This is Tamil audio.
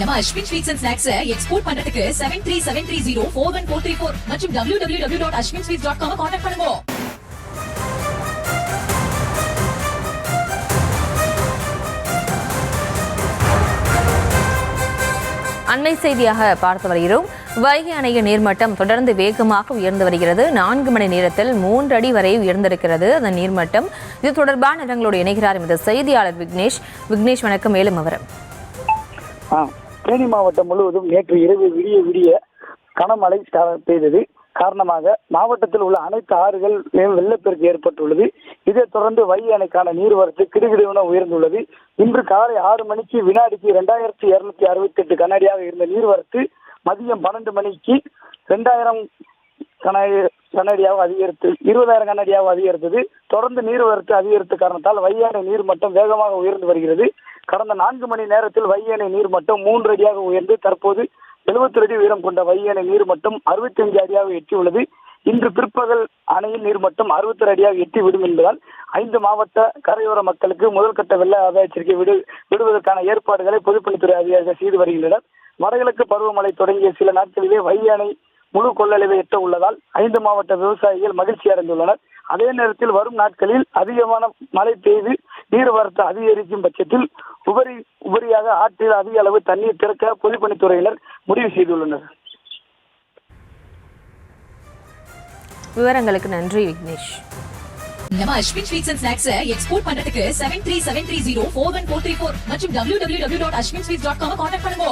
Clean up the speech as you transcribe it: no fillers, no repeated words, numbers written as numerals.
நம்ம Ashwin sweets and snacks export பண்றதுக்கு 7373041434 மற்றும் www.ashwinsweets.com கான்டாக்ட் பண்ணுங்க. அண்மை செய்தியாக பார்த்து வருகிறோம். வைகை அணையின் நீர்மட்டம் தொடர்ந்து வேகமாக உயர்ந்து வருகிறது. 4 மணி நேரத்தில் 3 அடி வரை உயர்ந்திருக்கிறது அந்த நீர்மட்டம். இது தொடர்பான இடங்களோடு இணைகிறார் இந்த செய்தியாளர் விக்னேஷ். வணக்கம். மேலும் விவரம். தேனி மாவட்டம் முழுவதும் நேற்று இரவு விடிய கனமழை பெய்தது காரணமாக மாவட்டத்தில் உள்ள அனைத்து ஆறுகள் வெள்ளப்பெருக்கு ஏற்பட்டுள்ளது. இதைத் தொடர்ந்து வைகை அணைக்கான நீர்வரத்து கிடுகிடுவென உயர்ந்துள்ளது. இன்று காலை 6 மணிக்கு வினாடிக்கு 2268 கனஅடியாக இருந்த நீர்வரத்து மதியம் 12 மணிக்கு 2000 கனஅடியாக அதிகரித்து 20,000 கனஅடியாக அதிகரித்தது. தொடர்ந்து நீர்வரத்து அதிகரித்த காரணத்தால் வைகை அணை நீர்மட்டம் வேகமாக உயர்ந்து வருகிறது. கடந்த 4 மணி நேரத்தில் வைகை அணை நீர்மட்டம் 3 அடியாக உயர்ந்து தற்போது 70 அடி உயரம் கொண்ட வைகை அணை நீர்மட்டம் 65 அடியாக எட்டியுள்ளது. இன்று பிற்பகல் அணையின் நீர்மட்டம் 60 அடியாக எட்டிவிடும் என்பதால் 5 மாவட்ட கரையோர மக்களுக்கு முதல்கட்ட வெள்ள அபாய எச்சரிக்கை விடுவதற்கான ஏற்பாடுகளை பொதுப்பணித்துறை அதிகாரிகள் செய்து வருகின்றனர். வடகிழக்கு பருவமழை தொடங்கிய சில நாட்களிலே வைகை அணை முழு கொள்ளளவை எட்ட உள்ளதால் 5 மாவட்ட விவசாயிகள் மகிழ்ச்சி அடைந்துள்ளனர். அதே நேரத்தில் வரும் நாட்களில் அதிகமான மழை பெய்து நீர்வரத்து அதிகரிக்கும் பட்சத்தில் உபரியாக ஆற்றில் அதிக அளவு தண்ணீர் திறக்க பொதுப்பணித்துறையினர் முடிவு செய்துள்ளனர். விவரங்களுக்கு நன்றி விக்னேஷ். நம்ம Ashwin sweets and snacks export பண்றதுக்கு 7373041434 மற்றும் www.ashwinsweets.com கான்டாக்ட் பண்ணுங்க.